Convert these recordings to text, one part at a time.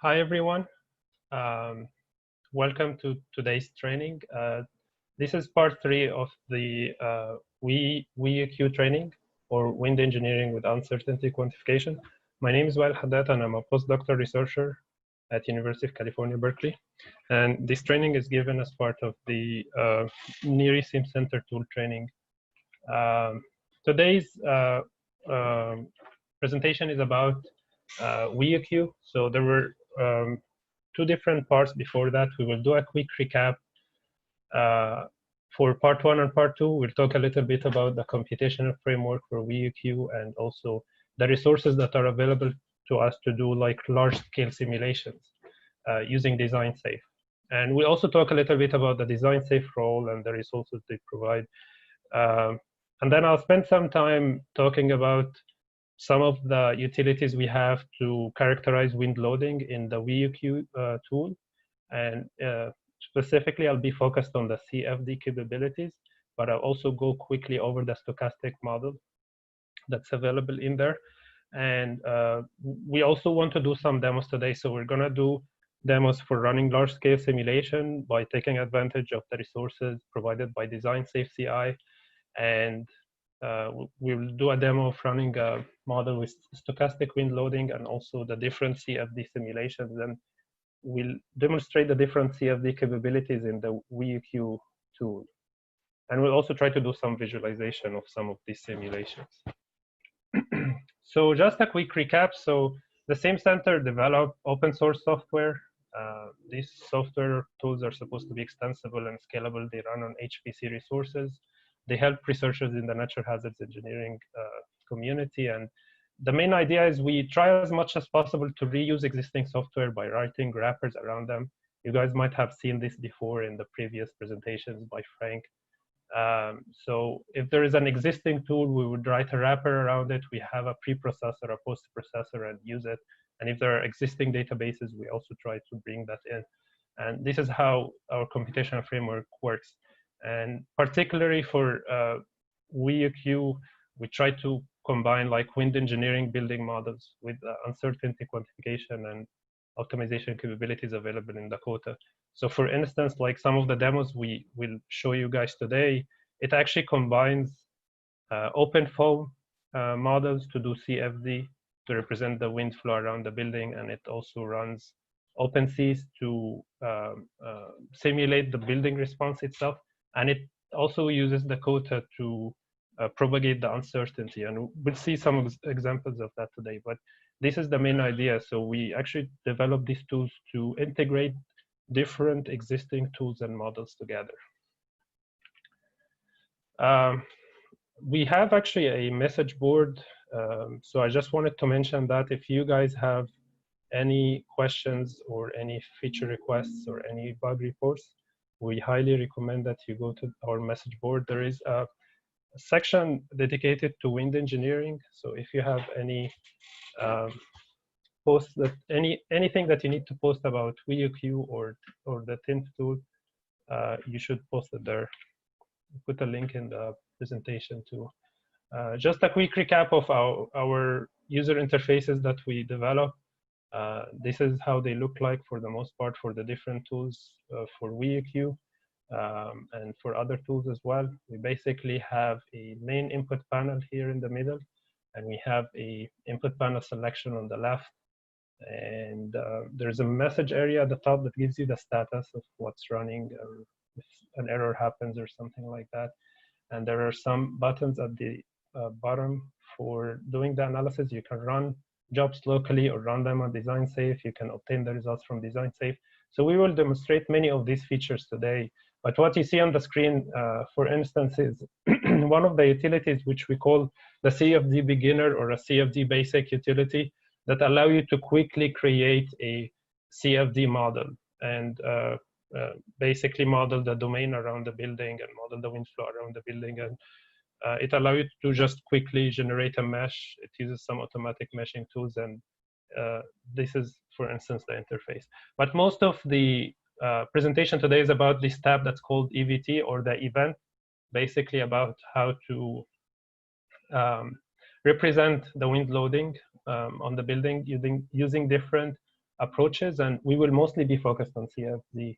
Hi, everyone. Um, Welcome to today's training. This is part 3 of the WEQ training, or Wind Engineering with Uncertainty Quantification. My name is Wael Haddad, and I'm a postdoctoral researcher at University of California, Berkeley. And this training is given as part of the NHERI SimCenter tool training. Today's presentation is about WEQ. So there were two different parts before that. We will do a quick recap for part 1 and part 2. We'll talk a little bit about the computational framework for WEQ and also the resources that are available to us to do like large-scale simulations using DesignSafe. And we'll also talk a little bit about the DesignSafe role and the resources they provide. And then I'll spend some time talking about some of the utilities we have to characterize wind loading in the WEQ tool. And specifically, I'll be focused on the CFD capabilities, but I'll also go quickly over the stochastic model that's available in there. And we also want to do some demos today. So we're going to do demos for running large-scale simulation by taking advantage of the resources provided by DesignSafe CI. And we'll do a demo of running a model with stochastic wind loading and also the different CFD simulations. And we'll demonstrate the different CFD capabilities in the WEQ tool. And we'll also try to do some visualization of some of these simulations. So just a quick recap. So the SimCenter developed open source software. These software tools are supposed to be extensible and scalable. They run on HPC resources. They help researchers in the natural hazards engineering community. And the main idea is we try as much as possible to reuse existing software by writing wrappers around them. You guys might have seen this before in the previous presentations by Frank. So if there is an existing tool, we would write a wrapper around it. We have a preprocessor, a post-processor, and use it. And if there are existing databases, we also try to bring that in. And this is how our computational framework works. And particularly for WEQ, we try to combine like wind engineering building models with uncertainty quantification and optimization capabilities available in Dakota. So for instance, like some of the demos we will show you guys today, it actually combines OpenFOAM models to do CFD to represent the wind flow around the building, and it also runs OpenSeas to simulate the building response itself. And it also uses Dakota to propagate the uncertainty. And we'll see some examples of that today. But this is the main idea. So we actually develop these tools to integrate different existing tools and models together. We have actually a message board. So I just wanted to mention that if you guys have any questions or any feature requests or any bug reports, we highly recommend that you go to our message board. There is a section dedicated to wind engineering. So if you have any posts that anything that you need to post about WEQ or the TINF tool, you should post it there. Put a link in the presentation too. Just a quick recap of our user interfaces that we develop. This is how they look like for the most part for the different tools for WEQ and for other tools as well. We basically have a main input panel here in the middle, and we have a input panel selection on the left. And there's a message area at the top that gives you the status of what's running, or if an error happens or something like that. And there are some buttons at the bottom for doing the analysis. You can run jobs locally or run them on DesignSafe. You can obtain the results from DesignSafe. So we will demonstrate many of these features today. But what you see on the screen, for instance, is one of the utilities which we call the CFD Beginner or a CFD Basic utility that allow you to quickly create a CFD model and basically model the domain around the building and model the wind flow around the building. And it allows you to just quickly generate a mesh. It uses some automatic meshing tools, and this is, for instance, the interface. But most of the presentation today is about this tab that's called EVT, or the event, basically about how to represent the wind loading on the building using different approaches, and we will mostly be focused on CFD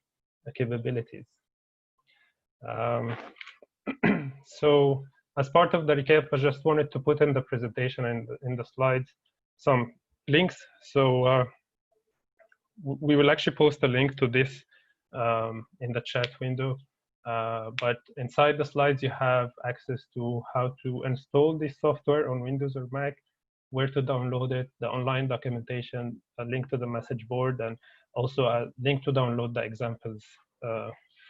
capabilities. So as part of the recap, I just wanted to put in the presentation and in the slides some links. So we will actually post a link to this in the chat window. But inside the slides, you have access to how to install this software on Windows or Mac, where to download it, the online documentation, a link to the message board, and also a link to download the examples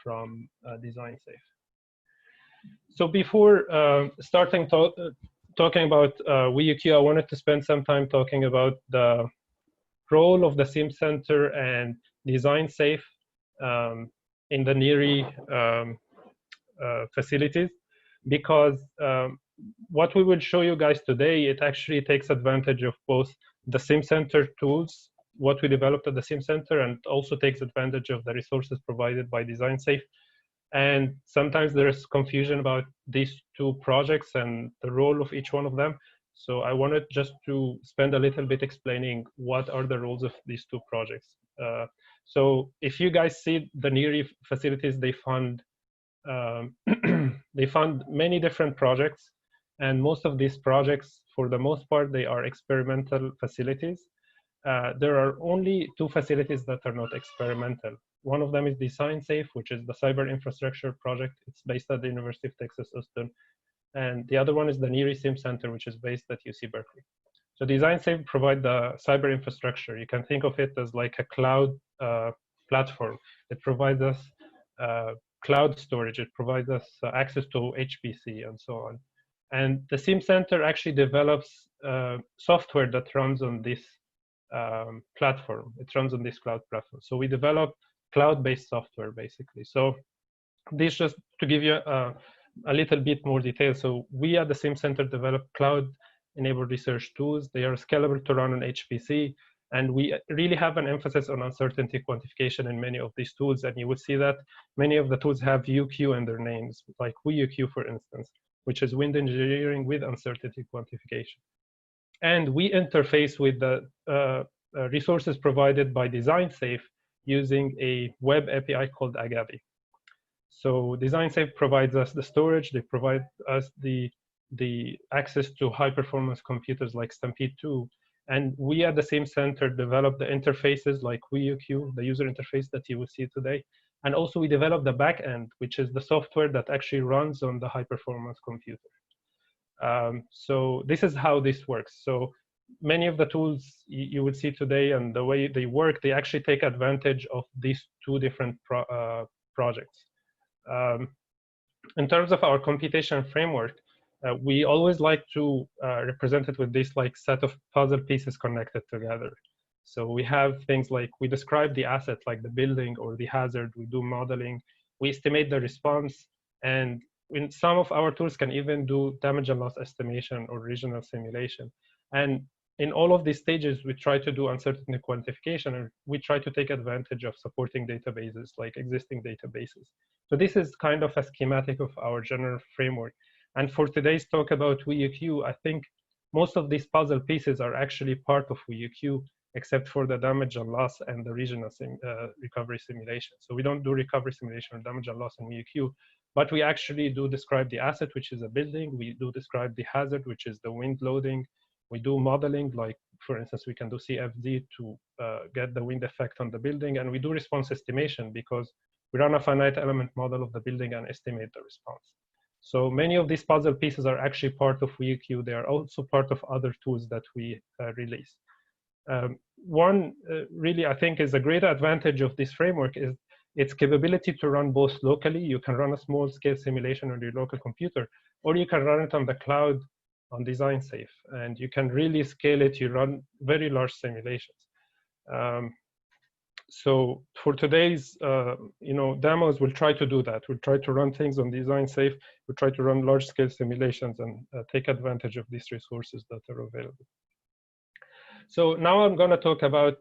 from DesignSafe. So before starting talking about WeUQ, I wanted to spend some time talking about the role of the SimCenter and DesignSafe in the NHERI facilities, because what we will show you guys today, it actually takes advantage of both the SimCenter tools, what we developed at the SimCenter, and also takes advantage of the resources provided by DesignSafe. And sometimes there is confusion about these two projects and the role of each one of them. So I wanted just to spend a little bit explaining what are the roles of these two projects. So if you guys see the NHERI facilities, they fund they fund many different projects, and most of these projects, for the most part, they are experimental facilities. There are only two facilities that are not experimental. One of them is DesignSafe, which is the cyber infrastructure project. It's based at the University of Texas, Austin. And the other one is the NHERI SimCenter, which is based at UC Berkeley. So DesignSafe provide the cyber infrastructure. You can think of it as like a cloud platform. It provides us cloud storage. It provides us access to HPC and so on. And the SimCenter actually develops software that runs on this platform. It runs on this cloud platform. So we develop cloud-based software, basically. So this just to give you a little bit more detail. So we at the SimCenter develop cloud-enabled research tools. They are scalable to run on HPC. And we really have an emphasis on uncertainty quantification in many of these tools. And you will see that many of the tools have UQ in their names, like WeUQ, for instance, which is wind engineering with uncertainty quantification. And we interface with the resources provided by DesignSafe using a web API called Agave. So DesignSafe provides us the storage. They provide us the access to high-performance computers like Stampede 2. And we at the SimCenter develop the interfaces like WeUQ, the user interface that you will see today. And also we develop the backend, which is the software that actually runs on the high-performance computer. So this is how this works. So many of the tools you will see today and the way they work, they actually take advantage of these two different projects. In terms of our computation framework, we always like to represent it with this like set of puzzle pieces connected together. So we have things like we describe the asset like the building or the hazard, we do modeling, we estimate the response, and in some of our tools can even do damage and loss estimation or regional simulation. And in all of these stages, we try to do uncertainty quantification, and we try to take advantage of supporting databases like existing databases. So this is kind of a schematic of our general framework. And for today's talk about WeUQ, I think most of these puzzle pieces are actually part of WeUQ, except for the damage and loss and the regional recovery simulation. So we don't do recovery simulation or damage and loss in WeUQ, but we actually do describe the asset, which is a building. We do describe the hazard, which is the wind loading. We do modeling, like for instance, we can do CFD to get the wind effect on the building. And we do response estimation because we run a finite element model of the building and estimate the response. So many of these puzzle pieces are actually part of WeUQ. They are also part of other tools that we release. One really, I think, is a great advantage of this framework is its capability to run both locally. You can run a small-scale simulation on your local computer, or you can run it on the cloud on DesignSafe, and you can really scale it. You run very large simulations. So for today's demos, we'll try to do that. We'll try to run things on DesignSafe. We'll try to run large-scale simulations and take advantage of these resources that are available. So now I'm going to talk about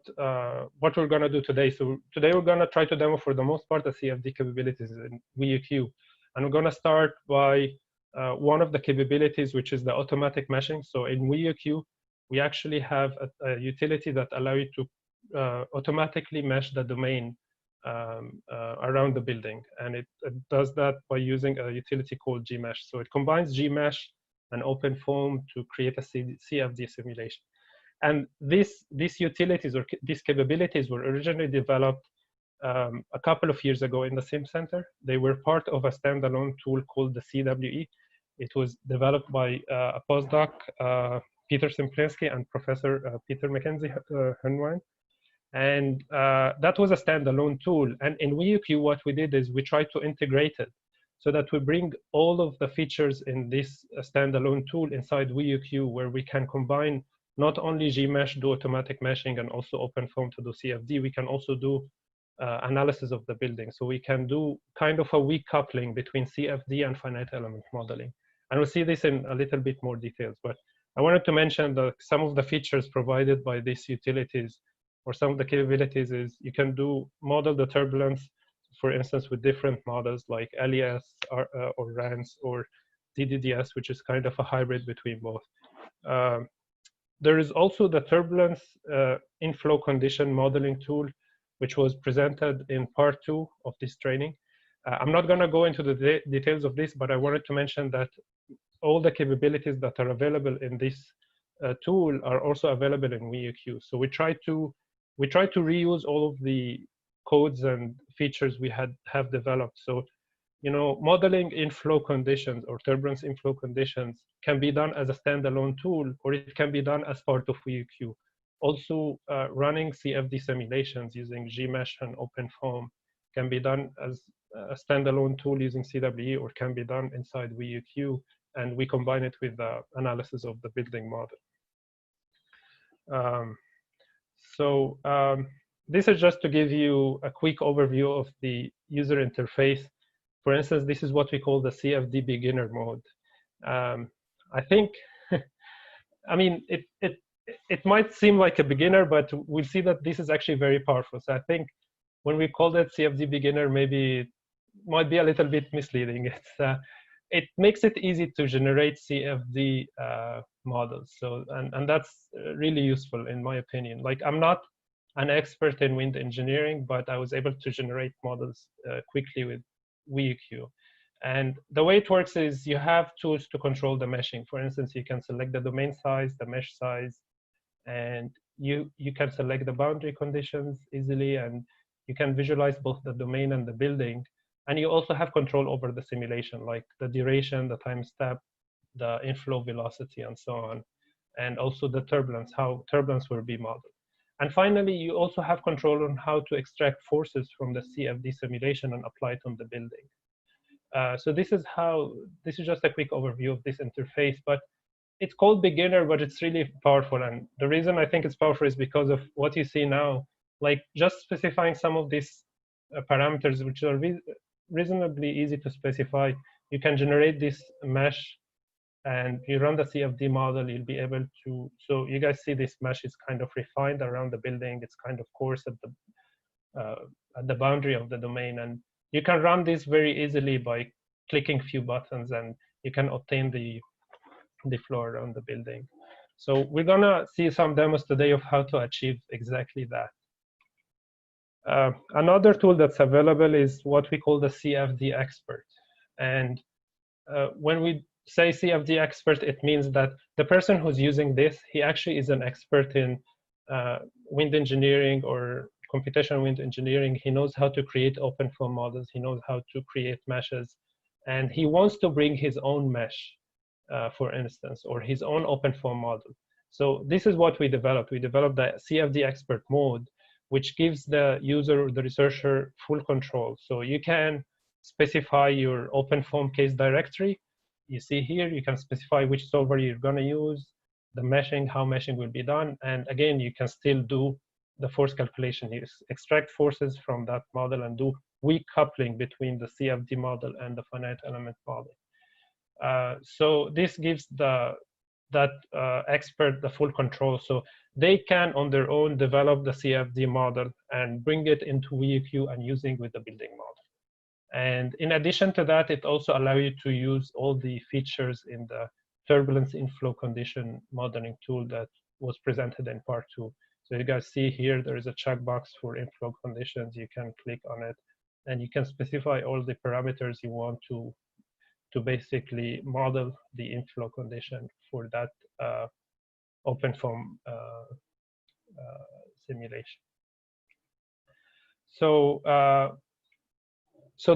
what we're going to do today. So today we're going to try to demo, for the most part, the CFD capabilities in WeUQ. And we're going to start by one of the capabilities, which is the automatic meshing. So in WeUQ, we actually have a utility that allows you to automatically mesh the domain around the building, and it does that by using a utility called Gmesh. So it combines Gmesh and OpenFOAM to create a CFD simulation. And these utilities or these capabilities were originally developed a couple of years ago in the SimCenter. They were part of a standalone tool called the CWE. It was developed by a postdoc, Peter Simplinsky, and Professor Peter Mackenzie Hunwine. And that was a standalone tool. And in WeUQ, what we did is we tried to integrate it so that we bring all of the features in this standalone tool inside WeUQ, where we can combine not only Gmesh, do automatic meshing, and also OpenFOAM to do CFD. We can also do analysis of the building. So we can do kind of a weak coupling between CFD and finite element modeling. And we'll see this in a little bit more details. But I wanted to mention that some of the features provided by these utilities, or some of the capabilities, is you can model the turbulence, for instance, with different models like LES or RANS or DDDS, which is kind of a hybrid between both. There is also the turbulence inflow condition modeling tool, which was presented in part 2 of this training. I'm not going to go into the details of this, but I wanted to mention that all the capabilities that are available in this tool are also available in WeUQ. So we try to reuse all of the codes and features we have developed. So, modeling inflow conditions or turbulence inflow conditions can be done as a standalone tool, or it can be done as part of WeUQ. Also, running CFD simulations using Gmesh and OpenFOAM can be done as a standalone tool using CWE, or can be done inside WeUQ, and we combine it with the analysis of the building model. This is just to give you a quick overview of the user interface. For instance, this is what we call the CFD Beginner mode. I think, I mean, it might seem like a beginner, but we'll see that this is actually very powerful. So I think when we call it CFD Beginner, maybe it might be a little bit misleading. It makes it easy to generate CFD models. So, and that's really useful in my opinion. Like, I'm not an expert in wind engineering, but I was able to generate models quickly with WeUQ. And the way it works is you have tools to control the meshing. For instance, you can select the domain size, the mesh size, and you can select the boundary conditions easily, and you can visualize both the domain and the building. And you also have control over the simulation, like the duration, the time step, the inflow velocity, and so on. And also the turbulence, how turbulence will be modeled. And finally, you also have control on how to extract forces from the CFD simulation and apply it on the building. So this is just a quick overview of this interface, but it's called beginner, but it's really powerful. And the reason I think it's powerful is because of what you see now, like just specifying some of these parameters, which are reasonably easy to specify. You can generate this mesh, and you run the CFD model, you'll be able to, so you guys see this mesh is kind of refined around the building. It's kind of coarse at the boundary of the domain. And you can run this very easily by clicking a few buttons, and you can obtain the flow around the building. So we're gonna see some demos today of how to achieve exactly that. Another tool that's available is what we call the CFD Expert. And when we say CFD Expert, it means that the person who's using this, he actually is an expert in wind engineering or computational wind engineering. He knows how to create OpenFOAM models. He knows how to create meshes. And he wants to bring his own mesh, for instance, or his own OpenFOAM model. So this is what we developed. We developed the CFD Expert mode, which gives the user or the researcher full control. So you can specify your OpenFOAM case directory. You see here, you can specify which solver you're going to use, the meshing, how meshing will be done. And again, you can still do the force calculation. You extract forces from that model and do weak coupling between the CFD model and the finite element model. So this gives that expert the full control. So they can, on their own, develop the CFD model and bring it into WeUQ and using with the building model. And in addition to that, it also allows you to use all the features in the turbulence inflow condition modeling tool that was presented in part 2. So you guys see here, there is a checkbox for inflow conditions. You can click on it, and you can specify all the parameters you want to basically model the inflow condition for that OpenFOAM simulation. So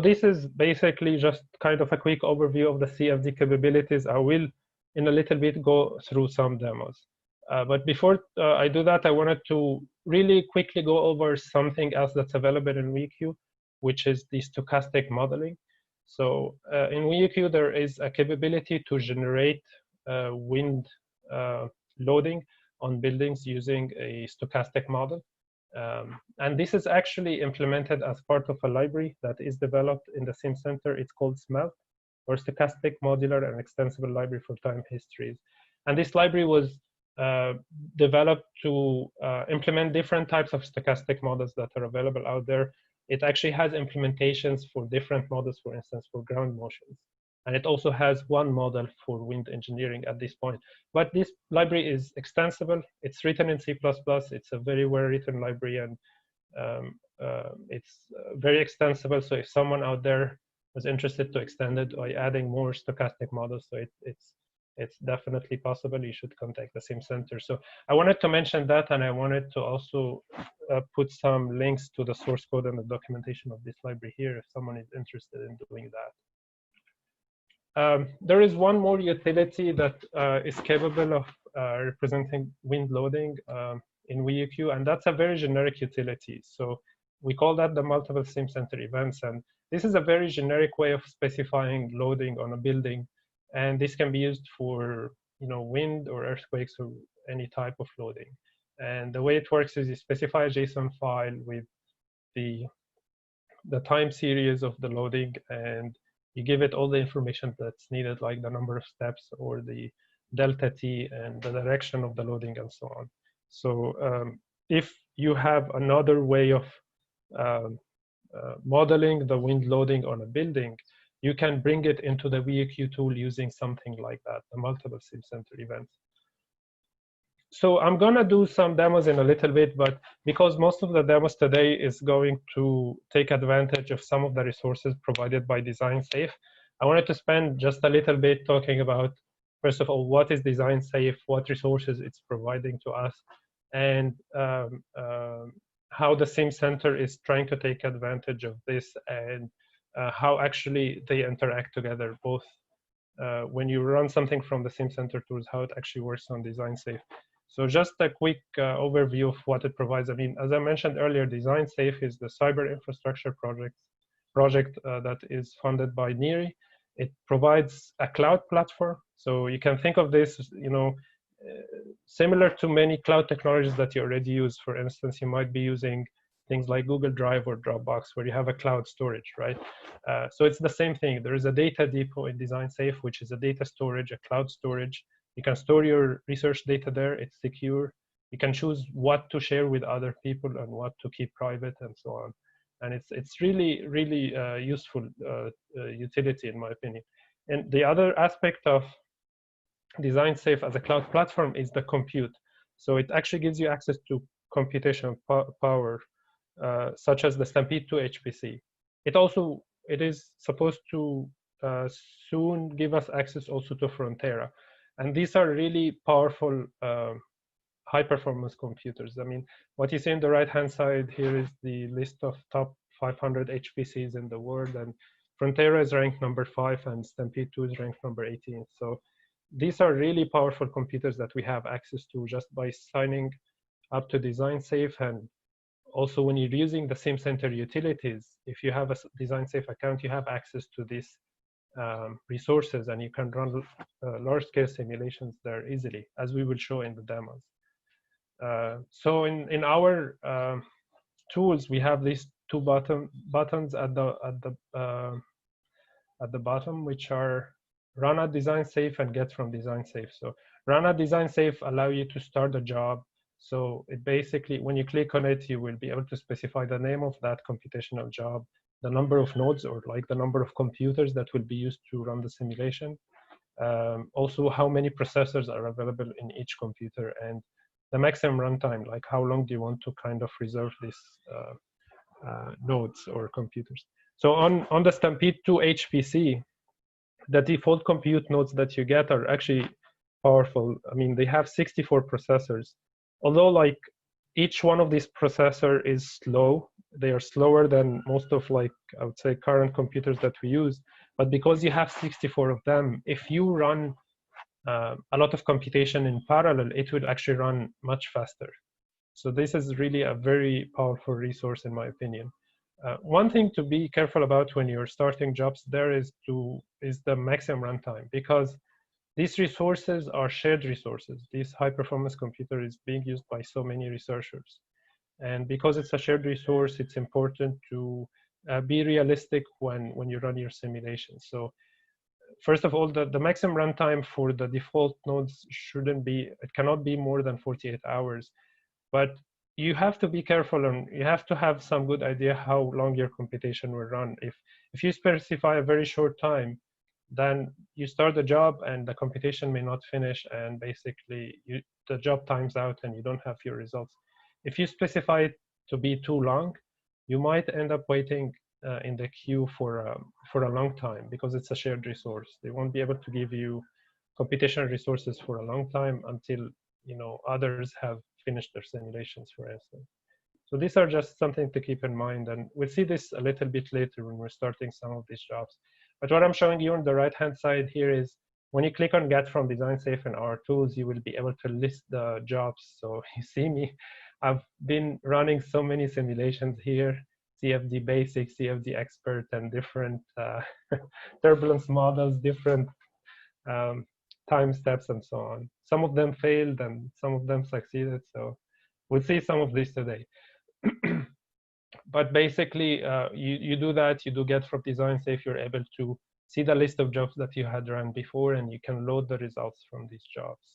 this is basically just kind of a quick overview of the CFD capabilities. I will, in a little bit, go through some demos. But before I do that, I wanted to really quickly go over something else that's available in WeQ, which is the stochastic modeling. So in WeQ, there is a capability to generate wind loading on buildings using a stochastic model. And this is actually implemented as part of a library that is developed in the SimCenter. It's called SMELT, or Stochastic Modular and Extensible Library for Time Histories. And this library was developed to implement different types of stochastic models that are available out there. It actually has implementations for different models, for instance, for ground motions. And it also has one model for wind engineering at this point. But this library is extensible. It's written in C++. It's a very well-written library, and it's very extensible. So if someone out there was interested to extend it by adding more stochastic models, so it's definitely possible. You should contact the SimCenter. So I wanted to mention that, and I wanted to also put some links to the source code and the documentation of this library here if someone is interested in doing that. There is one more utility that is capable of representing wind loading in WeQ, and that's a very generic utility. So we call that the multiple SimCenter events, and this is a very generic way of specifying loading on a building, and this can be used for wind or earthquakes or any type of loading. And the way it works is you specify a JSON file with the time series of the loading, and you give it all the information that's needed, like the number of steps or the delta t and the direction of the loading and so on. So if you have another way of modeling the wind loading on a building, you can bring it into the WeQ tool using something like that, the multiple SimCenter events. So I'm going to do some demos in a little bit, but because most of the demos today is going to take advantage of some of the resources provided by DesignSafe, I wanted to spend just a little bit talking about, first of all, what is DesignSafe, what resources it's providing to us, and how the SimCenter is trying to take advantage of this, and how actually they interact together, both when you run something from the SimCenter tools, how it actually works on DesignSafe. So just a quick overview of what it provides. I mean, as I mentioned earlier, DesignSafe is the cyber infrastructure project that is funded by NHERI. It provides a cloud platform. So you can think of this, similar to many cloud technologies that you already use. For instance, you might be using things like Google Drive or Dropbox, where you have a cloud storage, right? So it's the same thing. There is a data depot in DesignSafe, which is a data storage, a cloud storage. You can store your research data there. It's secure. You can choose what to share with other people and what to keep private and so on. And it's really, really useful utility, in my opinion. And the other aspect of DesignSafe as a cloud platform is the compute. So it actually gives you access to computational power, such as the Stampede 2 HPC. It is supposed to soon give us access also to Frontera. And these are really powerful high-performance computers. I mean, what you see on the right-hand side here is the list of top 500 HPCs in the world, and Frontera is ranked number 5, and Stampede 2 is ranked number 18. So these are really powerful computers that we have access to just by signing up to DesignSafe. And also, when you're using the SimCenter utilities, if you have a DesignSafe account, you have access to these resources, and you can run large-scale simulations there easily, as we will show in the demos. So in our tools, we have these two buttons at the bottom, which are Run at DesignSafe and Get from DesignSafe. So Run at DesignSafe allow you to start a job. So it basically, when you click on it, you will be able to specify the name of that computational job, the number of nodes, or like the number of computers that will be used to run the simulation. Also, how many processors are available in each computer, and the maximum runtime, like how long do you want to kind of reserve this nodes or computers. So on the Stampede 2 HPC, the default compute nodes that you get are actually powerful. I mean, they have 64 processors. Although like each one of these processor is slow, they are slower than most of like, I would say, current computers that we use. But because you have 64 of them, if you run a lot of computation in parallel, it will actually run much faster. So this is really a very powerful resource, in my opinion. One thing to be careful about when you're starting jobs there is the maximum runtime, because these resources are shared resources. This high-performance computer is being used by so many researchers. And because it's a shared resource, it's important to be realistic when you run your simulations. So first of all, the maximum runtime for the default nodes it cannot be more than 48 hours. But you have to be careful, and you have to have some good idea how long your computation will run. If you specify a very short time, then you start the job and the computation may not finish, and basically the job times out and you don't have your results. If you specify it to be too long, you might end up waiting in the queue for a long time, because it's a shared resource. They won't be able to give you computational resources for a long time until others have finished their simulations, for instance. So these are just something to keep in mind, and we'll see this a little bit later when we're starting some of these jobs. But what I'm showing you on the right-hand side here is when you click on Get from DesignSafe in our tools, you will be able to list the jobs. So you see me, I've been running so many simulations here: CFD Basic, CFD Expert, and different turbulence models, different time steps, and so on. Some of them failed and some of them succeeded. So we'll see some of this today. But basically, you do that, you do Get from DesignSafe, you're able to see the list of jobs that you had run before, and you can load the results from these jobs.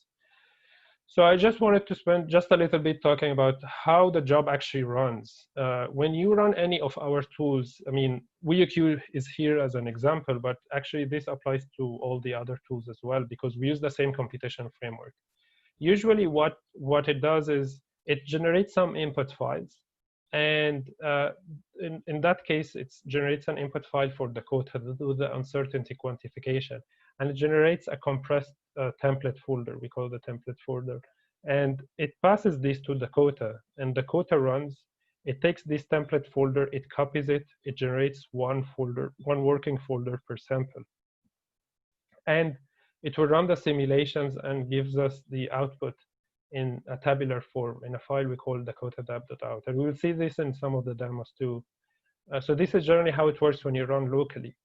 So I just wanted to spend just a little bit talking about how the job actually runs. When you run any of our tools, I mean, WeUQ is here as an example, but actually this applies to all the other tools as well, because we use the same computation framework. Usually what it does is it generates some input files. And in that case, it generates an input file for Dakota to do the uncertainty quantification. And it generates a compressed template folder. We call the template folder. And it passes this to Dakota. And Dakota runs. It takes this template folder, it copies it, it generates one working folder per sample. And it will run the simulations and gives us the output in a tabular form in a file we call dakota.dab.out. And we will see this in some of the demos too. So this is generally how it works when you run locally.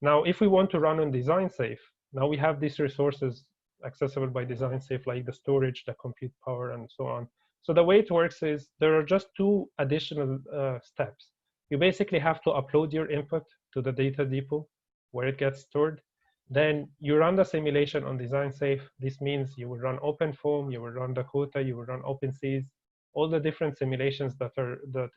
Now, if we want to run on DesignSafe, now we have these resources accessible by DesignSafe, like the storage, the compute power, and so on. So the way it works is there are just two additional steps. You basically have to upload your input to the data depot where it gets stored. Then you run the simulation on DesignSafe. This means you will run OpenFOAM, you will run Dakota, you will run OpenSeas, all the different simulations that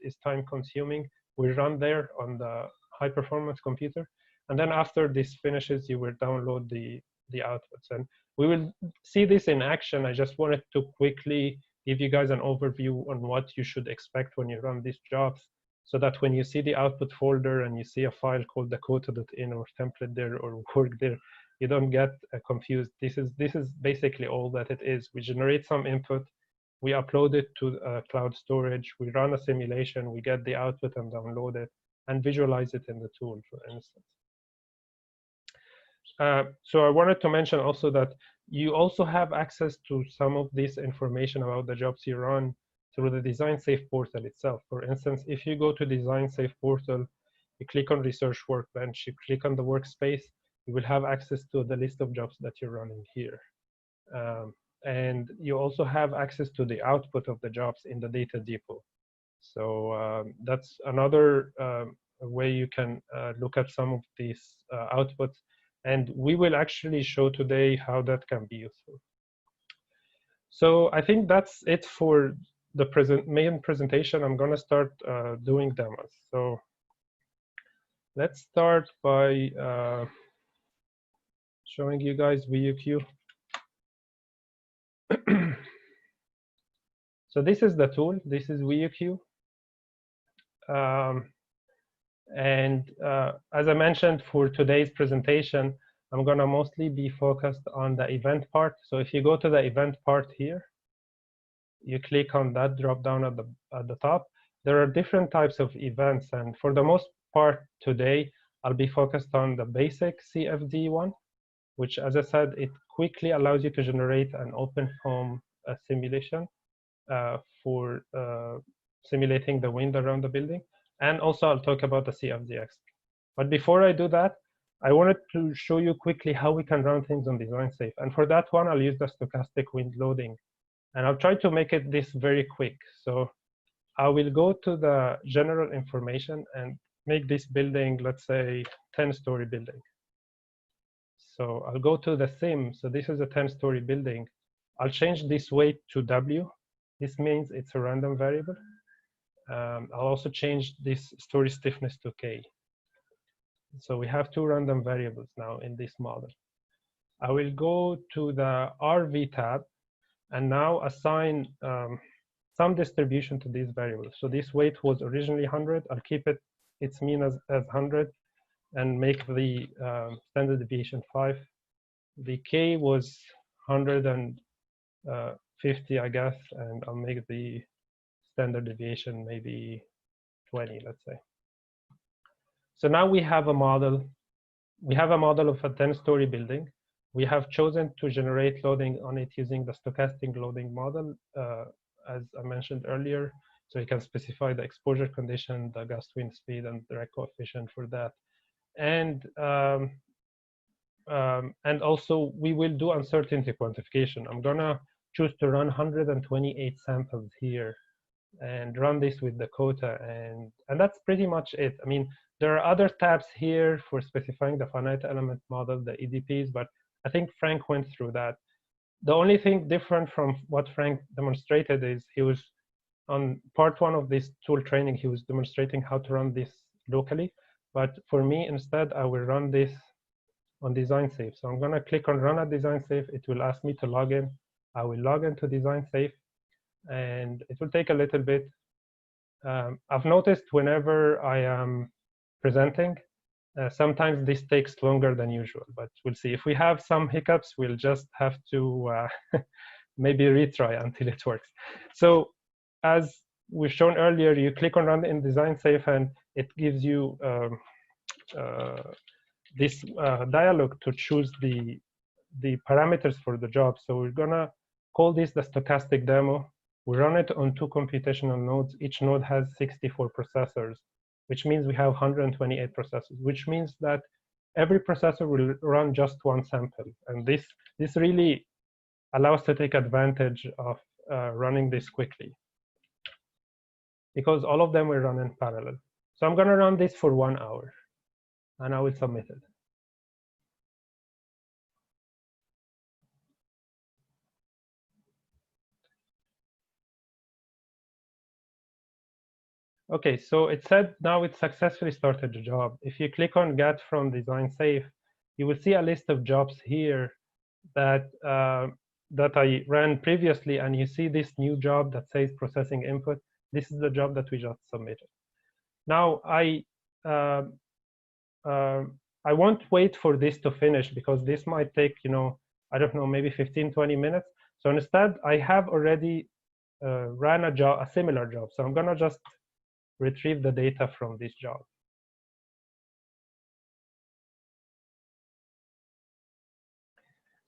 is time consuming will run there on the high performance computer. And then after this finishes, you will download the outputs. And we will see this in action. I just wanted to quickly give you guys an overview on what you should expect when you run these jobs, so that when you see the output folder and you see a file called dakota.in or template there or work there, you don't get confused. This is basically all that it is. We generate some input, we upload it to cloud storage, we run a simulation, we get the output and download it and visualize it in the tool, for instance. So I wanted to mention also that you also have access to some of this information about the jobs you run through the DesignSafe portal itself. For instance, if you go to DesignSafe portal, you click on Research Workbench, you click on the workspace, you will have access to the list of jobs that you're running here. And you also have access to the output of the jobs in the data depot. So that's another way you can look at some of these outputs. And we will actually show today how that can be useful. So I think that's it for the main presentation. I'm going to start doing demos. So let's start by showing you guys WeUQ. So this is the tool. This is WeUQ. And as I mentioned, for today's presentation, I'm going to mostly be focused on the event part. So if you go to the event part here, you click on that drop down at the top. There are different types of events, and for the most part today, I'll be focused on the basic CFD one, which, as I said, it quickly allows you to generate an OpenFOAM simulation for simulating the wind around the building. And also, I'll talk about the CFD Expert. But before I do that, I wanted to show you quickly how we can run things on DesignSafe. And for that one, I'll use the stochastic wind loading. And I'll try to make it this very quick. So I will go to the general information and make this building, let's say, 10-story building. So I'll go to the sim. So this is a 10-story building. I'll change this weight to W. This means it's a random variable. I'll also change this story stiffness to K. So we have two random variables now in this model. I will go to the RV tab and now assign some distribution to these variables. So this weight was originally 100. I'll keep its mean as 100 and make the standard deviation 5. The K was 150, I guess, and I'll make the standard deviation maybe 20, let's say. So now we have a model. We have a model of a 10-story building. We have chosen to generate loading on it using the stochastic loading model, as I mentioned earlier. So you can specify the exposure condition, the gust wind speed, and the direct coefficient for that. And also, we will do uncertainty quantification. I'm going to choose to run 128 samples here and run this with the quota. And that's pretty much it. I mean, there are other tabs here for specifying the finite element model, the EDPs, but I think Frank went through that. The only thing different from what Frank demonstrated is he was on part 1 of this tool training, he was demonstrating how to run this locally. But for me, instead, I will run this on DesignSafe. So I'm going to click on Run at DesignSafe. It will ask me to log in. I will log into DesignSafe, and it will take a little bit. I've noticed whenever I am presenting, sometimes this takes longer than usual, but we'll see. If we have some hiccups, we'll just have to maybe retry until it works. So as we've shown earlier, you click on Run in DesignSafe, and it gives you this dialog to choose the parameters for the job. So we're going to call this the stochastic demo. We run it on 2 computational nodes. Each node has 64 processors, which means we have 128 processors, which means that every processor will run just 1 sample. And this really allows us to take advantage of running this quickly, because all of them will run in parallel. So I'm going to run this for 1 hour, and I will submit it. OK, so it said now it successfully started the job. If you click on Get from DesignSafe, you will see a list of jobs here that I ran previously, and you see this new job that says processing input. This is the job that we just submitted. Now I won't wait for this to finish, because this might take, I don't know, maybe 15, 20 minutes. So instead, I have already ran a similar job. So I'm going to just retrieve the data from this job.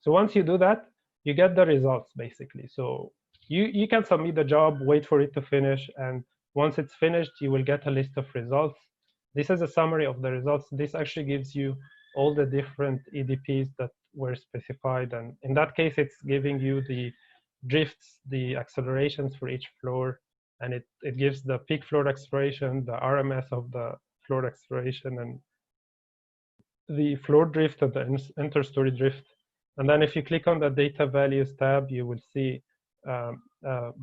So once you do that, you get the results, basically. So you can submit the job, wait for it to finish, and once it's finished, you will get a list of results. This is a summary of the results. This actually gives you all the different EDPs that were specified. And in that case, it's giving you the drifts, the accelerations for each floor. And it gives the peak floor acceleration, the RMS of the floor acceleration, and the floor drift and the interstory drift. And then if you click on the data values tab, you will see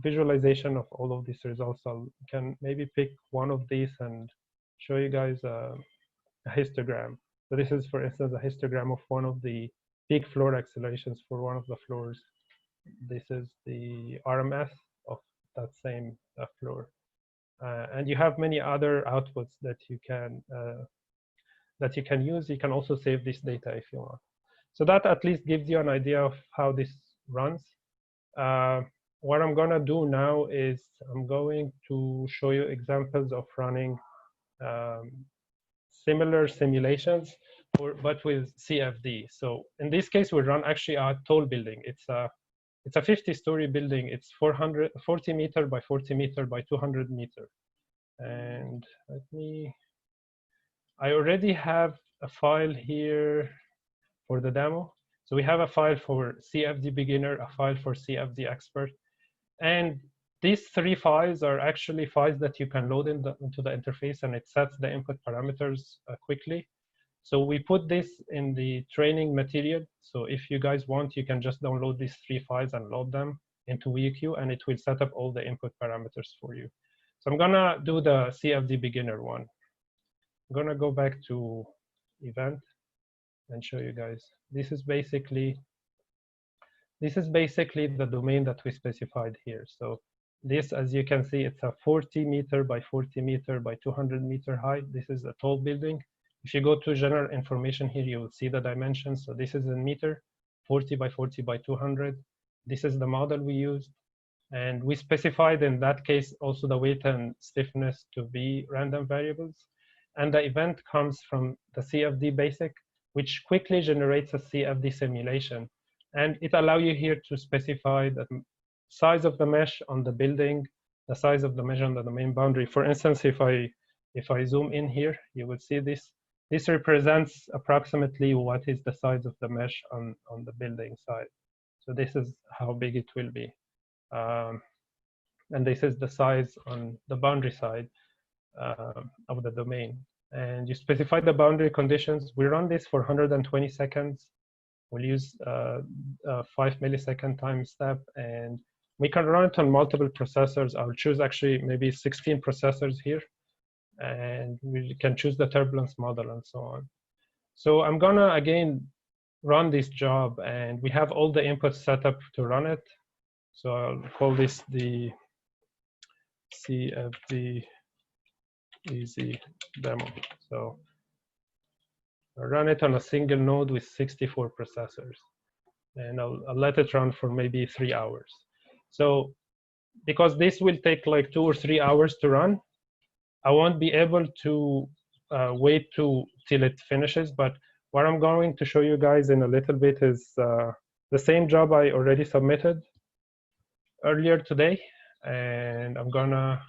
visualization of all of these results. I can maybe pick one of these and show you guys a histogram. So this is, for instance, a histogram of one of the peak floor accelerations for one of the floors. This is the RMS of that same floor. And you have many other outputs that you can use. You can also save this data if you want. So that at least gives you an idea of how this runs. What I'm going to do now is I'm going to show you examples of running similar simulations, but with CFD. So in this case, we run actually a tall building. It's a 50-story building. It's 40 meter by 40 meter by 200 meter. And I already have a file here for the demo. So we have a file for CFD Beginner, a file for CFD Expert. And these 3 files are actually files that you can load into the interface, and it sets the input parameters quickly. So we put this in the training material. So if you guys want, you can just download these 3 files and load them into WeQ, and it will set up all the input parameters for you. So I'm going to do the CFD Beginner one. I'm going to go back to event and show you guys. This is basically the domain that we specified here. So this, as you can see, it's a 40 meter by 40 meter by 200 meter height. This is a tall building. If you go to general information here, you will see the dimensions. So this is in meter, 40 by 40 by 200. This is the model we used. And we specified in that case also the weight and stiffness to be random variables. And the event comes from the CFD basic, which quickly generates a CFD simulation. And it allows you here to specify the size of the mesh on the building, the size of the mesh on the domain boundary. For instance, if I zoom in here, you will see this. This represents approximately what is the size of the mesh on the building side. So this is how big it will be. And this is the size on the boundary side of the domain. And you specify the boundary conditions. We run this for 120 seconds. We'll use a 5 millisecond time step, and we can run it on multiple processors. I'll choose actually maybe 16 processors here, and we can choose the turbulence model and so on. So I'm gonna again run this job, and we have all the inputs set up to run it. So I'll call this the CFD easy demo. So I'll run it on a single node with 64 processors, and I'll let it run for maybe 3 hours. So because this will take like 2 or 3 hours to run, I won't be able to wait till it finishes. But what I'm going to show you guys in a little bit is the same job I already submitted earlier today, and I'm gonna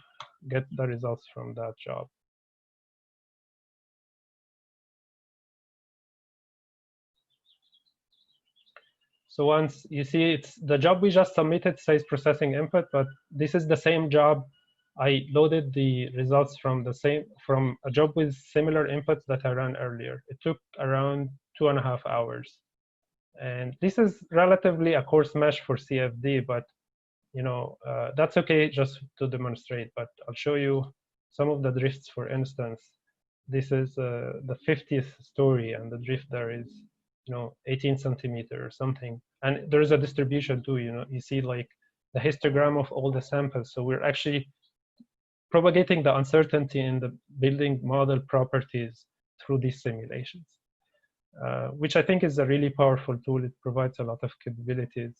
get the results from that job. So once you see, it's the job we just submitted says processing input, but this is the same job. I loaded the results from a job with similar inputs that I ran earlier. It took around 2.5 hours. And this is relatively a coarse mesh for CFD, but you know, that's okay just to demonstrate. But I'll show you some of the drifts, for instance. This is the 50th story, and the drift there is, you know, 18 centimeter or something. And there's a distribution too, you know, you see like the histogram of all the samples. So we're actually propagating the uncertainty in the building model properties through these simulations, which I think is a really powerful tool. It provides a lot of capabilities.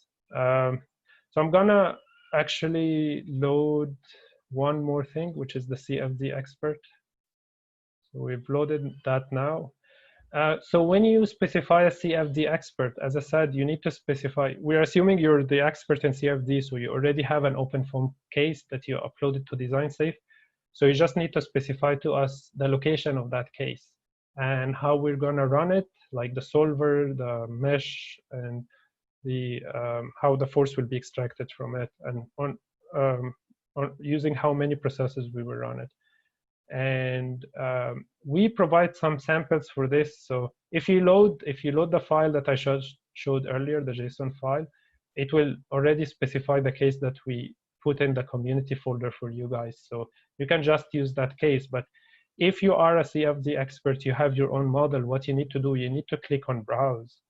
So I'm gonna actually load one more thing, which is the CFD Expert. So we've loaded that now. So when you specify a CFD Expert, as I said, you need to specify, we're assuming you're the expert in CFD, so you already have an OpenFOAM case that you uploaded to DesignSafe. So you just need to specify to us the location of that case and how we're gonna run it, like the solver, the mesh, and the how the force will be extracted from it, and on using how many processes we will run it. And we provide some samples for this. So if you load the file that I showed earlier, the JSON file, it will already specify the case that we put in the community folder for you guys. So you can just use that case. But if you are a CFD expert, you have your own model, what you need to do, you need to click on Browse.